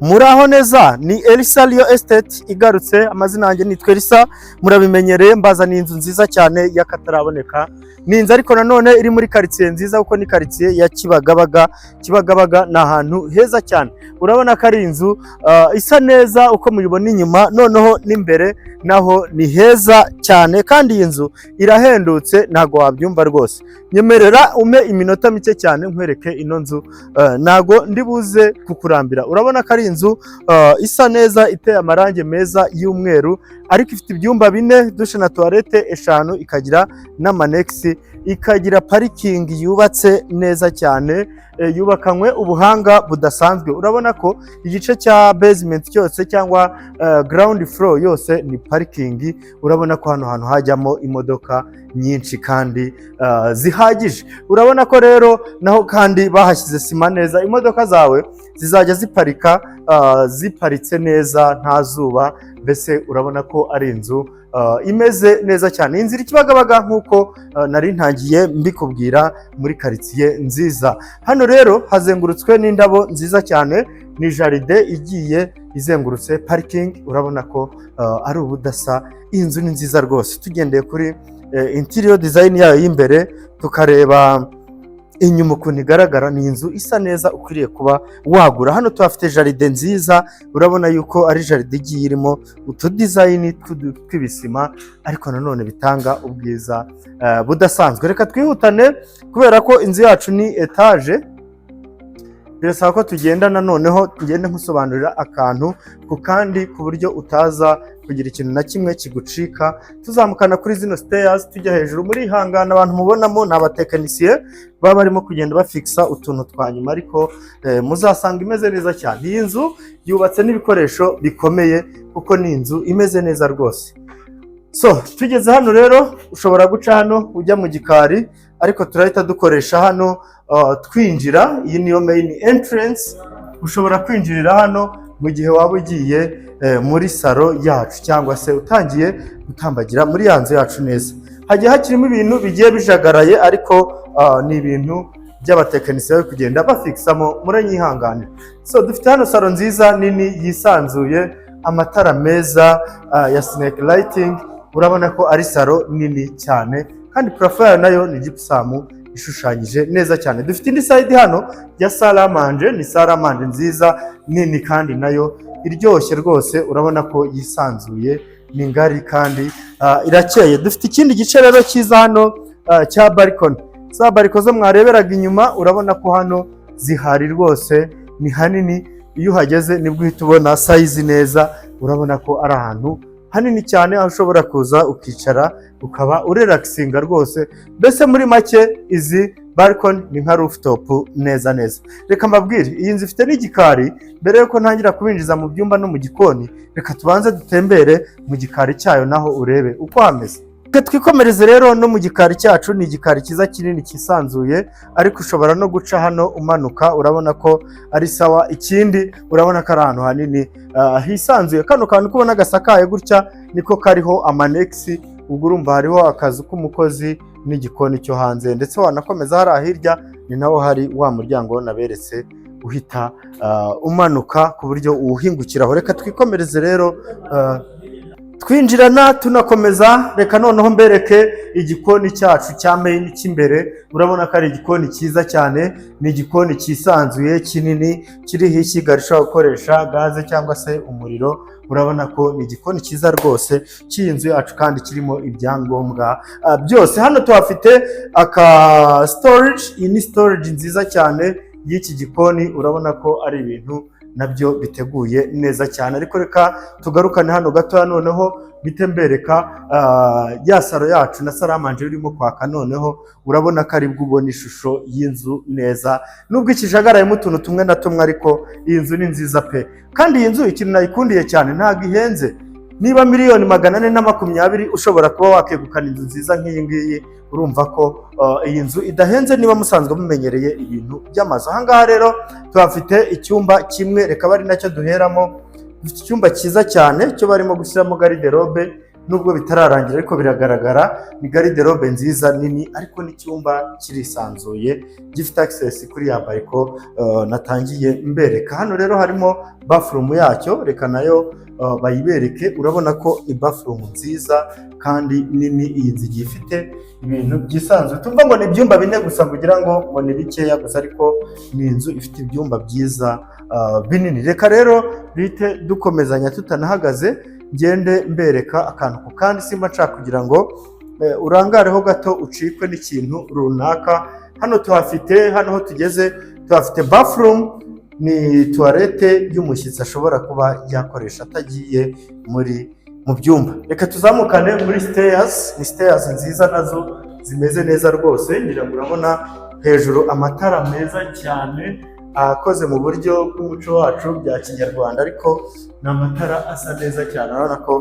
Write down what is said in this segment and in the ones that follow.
Muraho neza, ni Elisa Real Estate igarutse. Amazina yanjye nitwa Elisa, murabimenyereye. Mbazaniye inzu nziza cyane y'akataraboneka. Ni inzu ariko nanone iri muri quartier nziza, kuko ni quartier ya Kibagabaga. Kibagabaga ni ahantu heza cyane. Urabona ko ari inzu isa neza uko muyibona inyuma, noneho n'imbere naho ni heza cyane, kandi iyi nzu irahendutse ntago wabyumva rwose. Nyemerera ume iminota mike cyane nkwereke ino nzu, ntago ndibuze kukurambira. Urabona ko ari inzu isa neza, iteye amarangi meza y'umweru, ariko ifite ibyumba 4, dushe na toilette 5, ikagira n'amanexi, ikagira parking yubatse neza cyane, yubakanywe ubuhanga budasanzwe. Urabona ko igice cya basement cyose cyangwa ground floor yose ni parking. Urabona ko hano hantu hajyamo imodoka nyinshi kandi zihagije. Urabona ko rero naho kandi bahashyize sima neza, imodoka zawe zizajya ziparika ziparitse neza nta zuba. Mbese urabona ko ari inzu imeze neza cyane. Inzira Kibagabaga nk'uko nari ntangiye mbikubwira, muri quartier nziza. Hano rero hazengurutswe n'indabo nziza cyane, ni jaride igiye izengurutse parking. Urabona ko ari ubudasa. Iyi nzu ni nziza rwose. Tugendeye kuri interior design yayo y'imbere, tukareba inyuma ukuntu igaragara, ni inzu isa neza ukwiriye kuba wagura. Hano tuhafite jaride nziza, urabona yuko ari jaride igiye irimo utu design tw'ibisima, ariko nanone bitanga ubwiza budasanzwe. Reka twihutane kubera ko inzu yacu ni etage. Birasaba ko tugenda noneho tugende nkusobanurira akantu ku kandi, ku buryo utaza kugira ikintu na kimwe kigucika. Tuzamukana kuri zino stairs tujya hejuru. Muri hangana abantu mubonamo ni abatekinisiye baba barimo kugenda bafixa utuntu twa nyuma, ariko muzasanga imeze neza cyane. Iyi nzu yubatse n'ibikoresho bikomeye, kuko ni inzu imeze neza rwose. So tugeze hano rero, ushobora guca hano ujya mu gikari, ariko turahita dukoresha hano twinjira. Iyi niyo main entrance. Ushobora kwinjirira hano mu gihe waba ugiye muri salo yacu, cyangwa se utangiye gutambagira muri ya nzu yacu neza. Hagiye hakirimo ibintu bigiye bijagaraye, ariko ni ibintu by'abatekinisiye bari kugenda bafixamo, muranyihanganira. So dufite hano salo nziza nini yisanzuye, amatara meza ya snake lighting. Urabona ko ari salo nini cyane, kandi profile nayo ni gypsum ishushanyije neza cyane. Dufite indi side hano ya salle à manger, ni salle à manger nziza nini kandi nayo iryoshye rwose. Urabona ko yisanzuye, ni ngari kandi irakeye. Dufite ikindi gice rero cyiza hano cya balcony. Za balcony zo mwareberaga inyuma, urabona ko hano zihari rwose, ni hanini. Iyo uhageze nibwo uhita ubona size neza. Urabona ko ari ahantu hanini cyane, aho ushobora kuza ukicara ukaba urelaxinga rwose. Mbese muri make izi balcony ni nka rooftop neza neza. Reka mbabwire, iyi nzu ifite n'igikari. Mbere yuko ntangira kubinjiza mu byumba no mu gikoni, reka tubanze dutembere mu gikari cyayo naho urebe uko hameze. Twikomereze rero no mu gikari cyacu. Ni igikari cyiza kinini cyisanzuye, ariko ushobora no guca hano umanuka. Urabona ko ari sawa. Ikindi urabona ko ari ahantu hanini hisanzuye. Kano kantu kubona gasakaye gutya niko kariho amanexi. Ubwo urumva hariho akazu k'umukozi n'igikoni cyo hanze, ndetse wanakomeza hari hirya ni naho hari wa muryango naberetse uhita umanuka ku buryo uwuhingukiraho. Reka twikomereze rero twinjirana tunakomeza. Reka noneho mbereke igikoni cyacu cya main cy'imbere. Urabona ko ari igikoni cyiza cyane, ni igikoni cyisanzuye kinini, kiriho ishyiga rishobora gukoresha gaze cyangwa se umuriro. Urabona ko ni igikoni cyiza rwose cy'iyi nzu yacu, kandi kirimo ibyangombwa byose. Hano tuhafite aka storage. Iyi ni storage nziza cyane y'iki gikoni. Urabona ko ari ibintu nabyo biteguye neza cyane. Ariko reka tugarukane hano gato noneho bite mbereka ya salo yacu na salle à manger irimo kwaka. Noneho urabona ko ari bwo ubona ishusho y'inzu neza, nubwo ikijagarayemo utuntu tumwe na tumwe, ariko iyi nzu ni nziza pe. Kandi iyi nzu ikintu nayikundiye cyane, ntabwo ihenze. Niba miliyoni 420 ushobora kuba wakegukana inzu nziza nk'iyi ngiyi. Urumva ko iyi nzu idahenze, niba musanzwe mumenyereye ibintu by'amazu. Aha ngaha rero tuhafite icyumba kimwe, reka bari nacyo duheramo. Dufite icyumba cyiza cyane cyo barimo gushyiramo garde robe. nubwo bitararangira ariko biragaragara. Ni garderobe nziza nini ariko n'icyumba kirisanzuye gifite access kuri ya bariko natangiye mbereka. Hano rero harimo bathroom yacyo, reka nayo bayibereke. Urabona ko ni bathroom nziza kandi nini. Iyi nzu igiye ifite ibintu byisanzuye, tumva ngo ni ibyumba 4 gusa kugira ngo ni bikeya gusa, ariko ni inzu ifite ibyumba byiza binini. Reka rero bite dukomezanya tutanahagaze, ngende mbereka akantu ku kandi. Simba nshaka kugira ngo urangareho gato ucikwe n'ikintu runaka. Hano tuhafite, hano ho tugeze tuhafite bathroom, ni toilette y'umushyitsi ashobora kuba yakoresha atagiye mu byumba. Reka tuzamukane muri stairs. Ni stairs nziza nazo zimeze neza rwose. Ngira ngo urabona hejuru amatara meza cyane akoze mu buryo bw'umuco wacu bya kinyarwanda, ariko ni amatara asa neza cyane. Urabona ko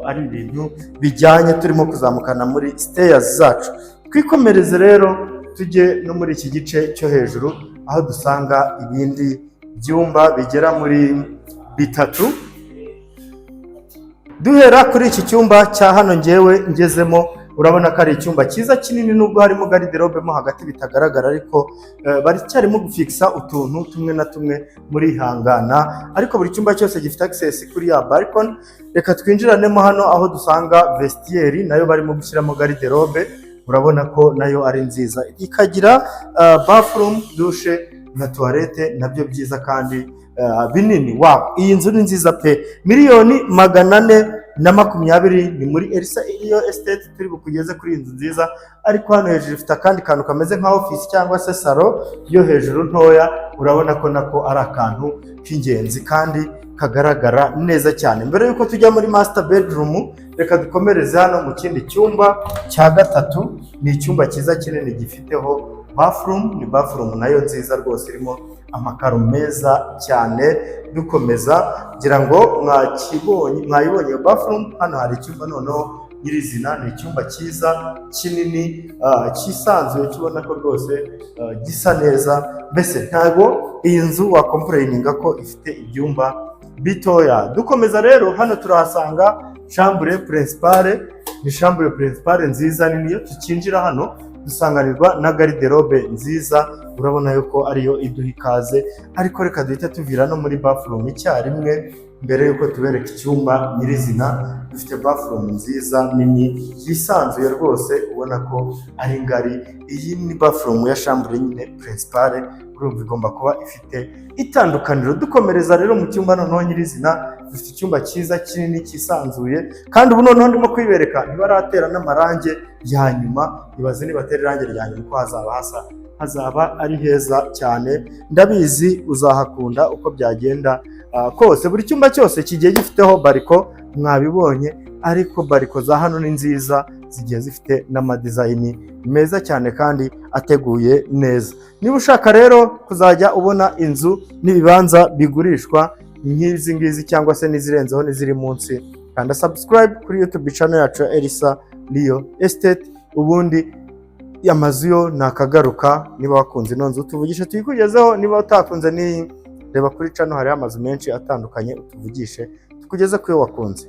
ari ibintu bijyanye. Turimo kuzamukana muri stairs zacu. Twikomereze rero tujye no muri iki gice cyo hejuru, aho dusanga ibindi byumba bigera muri 3. Duhera kuri iki cyumba cya hano ngewe ngezemo, urabona ko ari icyumba cyiza kinini, nubwo harimo garderobe mo hagati bitagaragara, ariko baracyarimo gufixa utuntu tumwe na tumwe muri hangana, ariko buri cyumba cyose gifite access kuri ya balcony. Reka twinjiranemo hano aho dusanga vestiaire, nayo barimo gushyiramo garderobe. Urabona ko nayo ari nziza, ikagira bathroom, douche na toilette, nabyo byiza kandi binini. Wow, iyi nzu ni nziza pe. Miliyoni 420 ni muri Elisa Rio Estate turi bukugeze kuri inzu nziza. Ariko hano hejuru ifite akandi kantu kameze nka office cyangwa se salo yo hejuru ntoya. Urabona ko nako ari akantu k'ingenzi kandi kagaragara neza cyane. Mbere yuko tujya muri master bedroom, reka dukomereze hano mu kindi cyumba cya 3. Ni icyumba cyiza kinini gifiteho bathroom. Ni bathroom nayo nziza rwose, irimo amakaro meza cyane. Dukomeza ngira ngo mwayibonye bathroom. Hano hari icyumba noneho nyirizina, ni icyumba cyiza kinini cyisanzuye, kibona ko rwose gisa neza. Mbese ntago iyi nzu wakomplaininga ko ifite ibyumba bitoya. Dukomeza rero, hano turahasanga chambre principale. Ni chambre principale nziza nini. Iyo tukinjira hano dusanganirwa na garderobe nziza. Urabona yuko ariyo iduha ikaze, ariko reka duhita tuvira no muri bathroom icyarimwe mbere yuko tubereka icyumba nyirizina. Dufite bathroom nziza nini yisanzuye rwose, ubona ko ari ngari. Iyi ni bathroom ya chambre nyine principale, urumva igomba kuba ifite itandukaniro. Dukomereza rero mu cyumba noneho nyirizina, dufite icyumba cyiza kinini cyisanzuye, kandi ubu noneho ndimo kwibereka ntibaratera n'amarange ya nyuma. Ibaze nibatera irange rya nyuma ko hazaba ari heza cyane. Ndabizi uzahakunda uko byagenda kose. Buri cyumba cyose kigiye gifiteho bariko, mwabibonye, ariko bariko za hano ni nziza, zigiye zifite n'amadizayini meza cyane kandi ateguye neza. Niba ushaka rero kuzajya ubona inzu n'ibibanza bigurishwa nk'izi ngizi cyangwa se n'izirenzeho n'iziri munsi, kanda subscribe kuri YouTube channel yacu ya Elisa Rio Estate. Ubundi amazu yo nakagaruka. Niba wakunze ino nzu tuvugishe tuyikugezeho, niba utakunze ni reba kuri channel hari amazu menshi atandukanye, utuvugishe tukugeze kuyo wakunze.